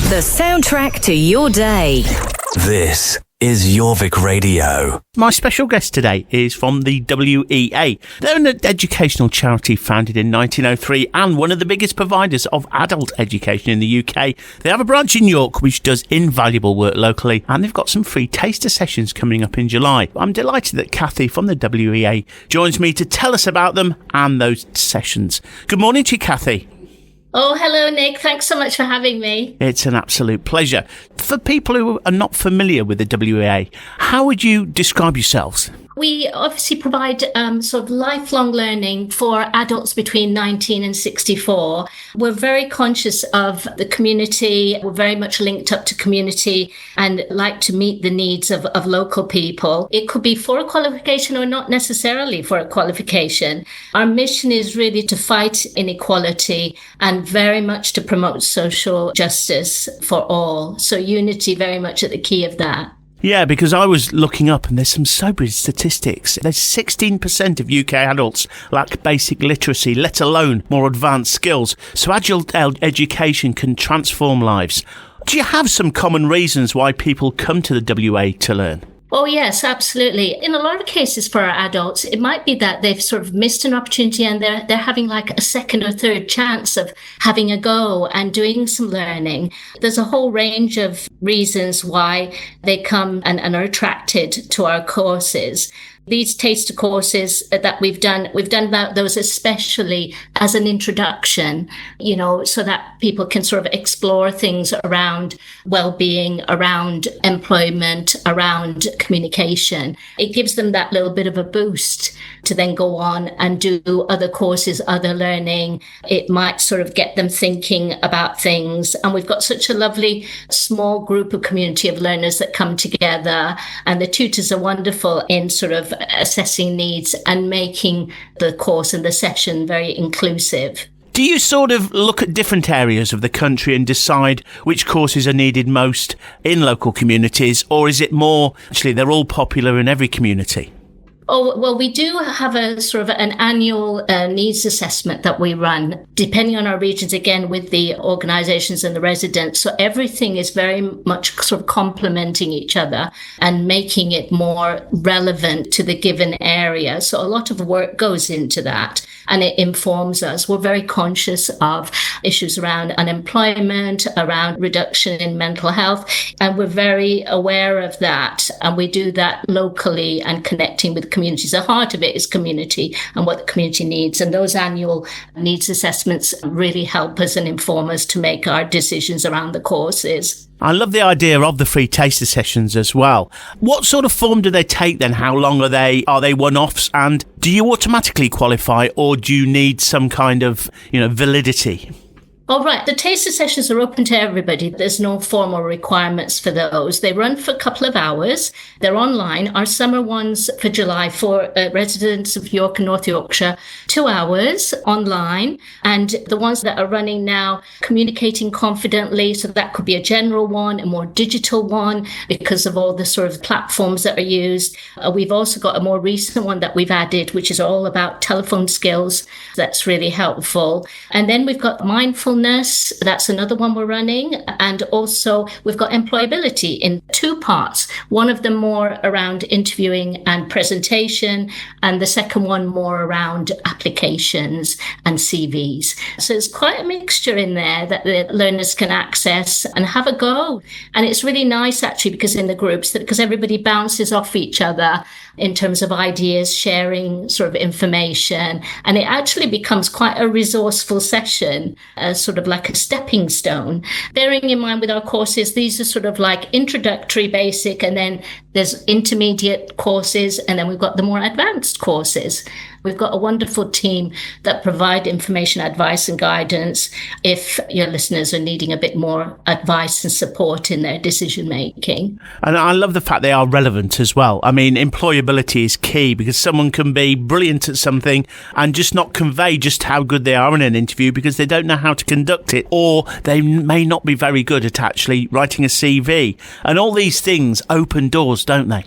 The soundtrack to your day. This is Jorvik Radio. My special guest today is from the WEA. They're an educational charity founded in 1903 and one of the biggest providers of adult education in the UK. They have a branch in York which does invaluable work locally, and they've got some free taster sessions coming up in July. I'm delighted that Kathy from the WEA joins me to tell us about them and those sessions. Good morning to you, Kathy. Oh, hello, Nick. Thanks so much for having me. It's an absolute pleasure. For people who are not familiar with the WEA, how would you describe yourselves? We obviously provide sort of lifelong learning for adults between 19 and 64. We're very conscious of the community. We're very much linked up to community and like to meet the needs of local people. It could be for a qualification or not necessarily for a qualification. Our mission is really to fight inequality and very much to promote social justice for all. So unity very much at the key of that. Yeah, because I was looking up and there's some sobering statistics. There's 16% of UK adults lack basic literacy, let alone more advanced skills. So adult education can transform lives. Do you have some common reasons why people come to the WA to learn? Oh, yes, absolutely. In a lot of cases for our adults, it might be that they've sort of missed an opportunity and they're having like a second or third chance of having a go and doing some learning. There's a whole range of reasons why they come and are attracted to our courses. These taster courses that we've done about those especially as an introduction, so that people can sort of explore things around well-being, around employment, around communication. It gives them that little bit of a boost to then go on and do other courses, other learning. It might sort of get them thinking about things. And we've got such a lovely small group of community of learners that come together, and the tutors are wonderful in sort of assessing needs and making the course and the session very inclusive. Do you sort of look at different areas of the country and decide which courses are needed most in local communities, or is it more, actually, they're all popular in every community? Oh, well, we do have a sort of an annual needs assessment that we run, depending on our regions, again, with the organisations and the residents. So everything is very much sort of complementing each other and making it more relevant to the given area. So a lot of work goes into that, and it informs us. We're very conscious of issues around unemployment, around reduction in mental health, and we're very aware of that. And we do that locally and connecting with communities. The heart of it is community and what the community needs. And those annual needs assessments really help us and inform us to make our decisions around the courses. I love the idea of the free taster sessions as well. What sort of form do they take then? How long are they? Are they one-offs? And do you automatically qualify, or do you need some kind of, validity? All right. The taster sessions are open to everybody. There's no formal requirements for those. They run for a couple of hours. They're online. Our summer ones for July for residents of York and North Yorkshire, 2 hours online. And the ones that are running now, communicating confidently. So that could be a general one, a more digital one, because of all the sort of platforms that are used. We've also got a more recent one that we've added, which is all about telephone skills. That's really helpful. And then we've got mindfulness. That's another one we're running. And also we've got employability in 2 parts. One of them more around interviewing and presentation, and the second one more around applications and CVs. So it's quite a mixture in there that the learners can access and have a go. And it's really nice actually, because in the groups, because everybody bounces off each other in terms of ideas, sharing sort of information. And it actually becomes quite a resourceful session, sort of like a stepping stone. Bearing in mind with our courses, these are sort of like introductory, basic, and then there's intermediate courses, and then we've got the more advanced courses. We've got a wonderful team that provide information, advice and guidance if your listeners are needing a bit more advice and support in their decision making. And I love the fact they are relevant as well. I mean, employability is key, because someone can be brilliant at something and just not convey just how good they are in an interview because they don't know how to conduct it, or they may not be very good at actually writing a CV. And all these things open doors, don't they?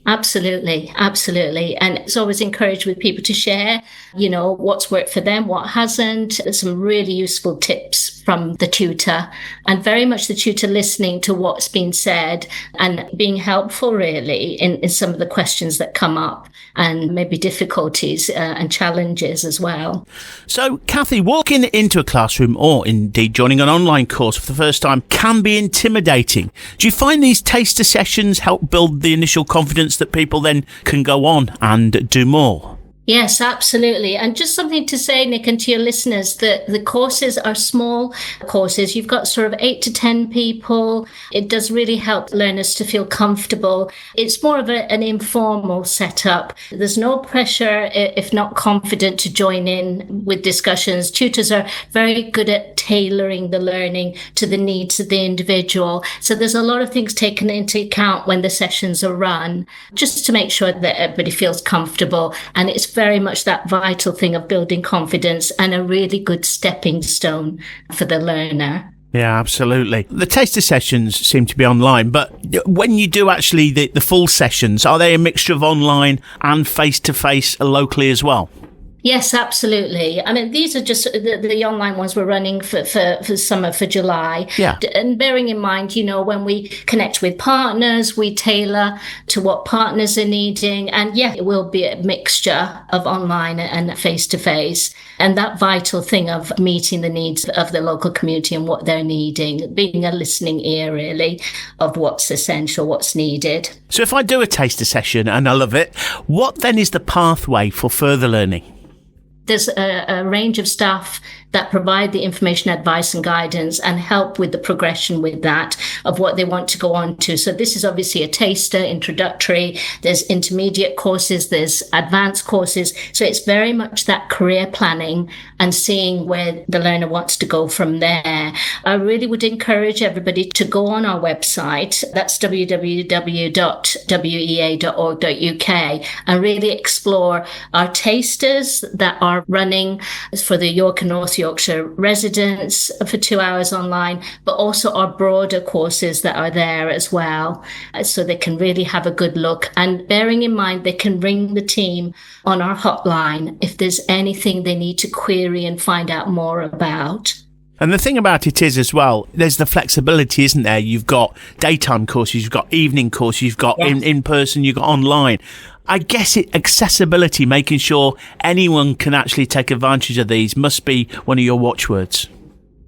Absolutely, absolutely. And it's always encouraged with people to share, what's worked for them, what hasn't. There's some really useful tips from the tutor, and very much the tutor listening to what's been said and being helpful really in some of the questions that come up and maybe difficulties and challenges as well. So, Kathy, walking into a classroom or indeed joining an online course for the first time can be intimidating. Do you find these taster sessions help build the initial confidence that people then can go on and do more? Yes, absolutely. And just something to say, Nick, and to your listeners, that the courses are small courses. You've got sort of 8 to 10 people. It does really help learners to feel comfortable. It's more of an informal setup. There's no pressure, if not confident, to join in with discussions. Tutors are very good at tailoring the learning to the needs of the individual. So there's a lot of things taken into account when the sessions are run, just to make sure that everybody feels comfortable. And it's very much that vital thing of building confidence and a really good stepping stone for the learner. Yeah, absolutely. The taster sessions seem to be online, but when you do actually the full sessions, are they a mixture of online and face-to-face locally as well? Yes, absolutely. I mean, these are just the online ones we're running for summer, for July. Yeah. And bearing in mind, when we connect with partners, we tailor to what partners are needing. And yeah, it will be a mixture of online and face-to-face. And that vital thing of meeting the needs of the local community and what they're needing, being a listening ear, really, of what's essential, what's needed. So if I do a taster session and I love it, what then is the pathway for further learning? There's a range of staff that provide the information, advice and guidance and help with the progression with that of what they want to go on to. So this is obviously a taster, introductory, there's intermediate courses, there's advanced courses. So it's very much that career planning and seeing where the learner wants to go from there. I really would encourage everybody to go on our website. That's www.wea.org.uk and really explore our tasters that are running for the York and North Yorkshire residents for 2 hours online, but also our broader courses that are there as well, so they can really have a good look. And bearing in mind, they can ring the team on our hotline if there's anything they need to query and find out more about. And the thing about it is as well, there's the flexibility, isn't there? You've got daytime courses, you've got evening courses, you've got in person, you've got online. I guess accessibility, making sure anyone can actually take advantage of these, must be one of your watchwords.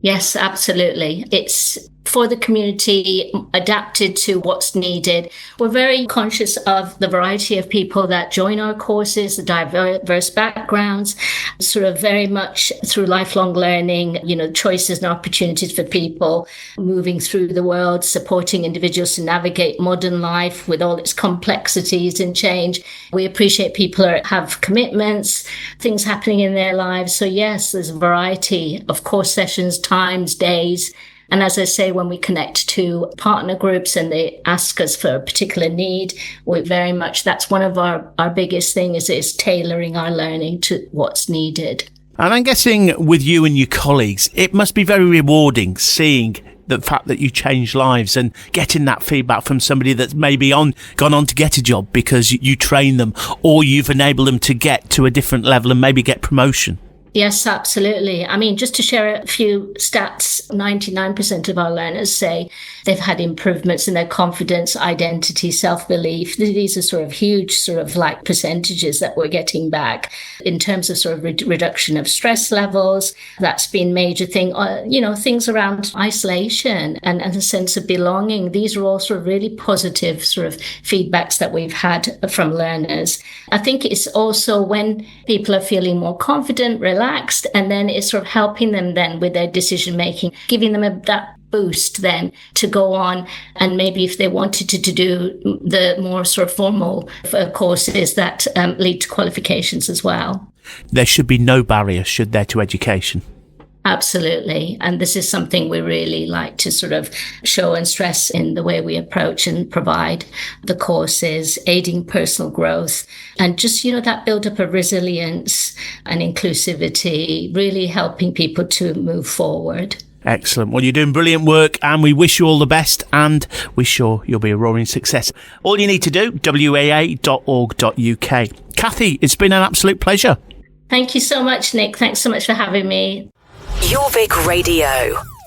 Yes, absolutely. It's for the community, adapted to what's needed. We're very conscious of the variety of people that join our courses, the diverse backgrounds, sort of very much through lifelong learning, choices and opportunities for people moving through the world, supporting individuals to navigate modern life with all its complexities and change. We appreciate people have commitments, things happening in their lives. So yes, there's a variety of course sessions, times, days. And as I say, when we connect to partner groups and they ask us for a particular need, we very much, that's one of our biggest things is tailoring our learning to what's needed. And I'm guessing with you and your colleagues, it must be very rewarding seeing the fact that you change lives and getting that feedback from somebody that's maybe gone on to get a job because you train them or you've enabled them to get to a different level and maybe get promotion. Yes, absolutely. I mean, just to share a few stats, 99% of our learners say they've had improvements in their confidence, identity, self-belief. These are sort of huge percentages that we're getting back in terms of sort of reduction of stress levels. That's been a major thing. Things around isolation and a sense of belonging. These are all sort of really positive sort of feedbacks that we've had from learners. I think it's also when people are feeling more confident, relaxed, and then it's sort of helping them then with their decision making, giving them that boost then to go on and maybe if they wanted to do the more sort of formal courses that lead to qualifications as well. There should be no barrier, should there, to education? Absolutely. And this is something we really like to sort of show and stress in the way we approach and provide the courses, aiding personal growth and just, that build up of resilience and inclusivity, really helping people to move forward. Excellent. Well, you're doing brilliant work and we wish you all the best and we're sure you'll be a roaring success. All you need to do, wea.org.uk. Kathy, it's been an absolute pleasure. Thank you so much, Nick. Thanks so much for having me. Jorvik Radio.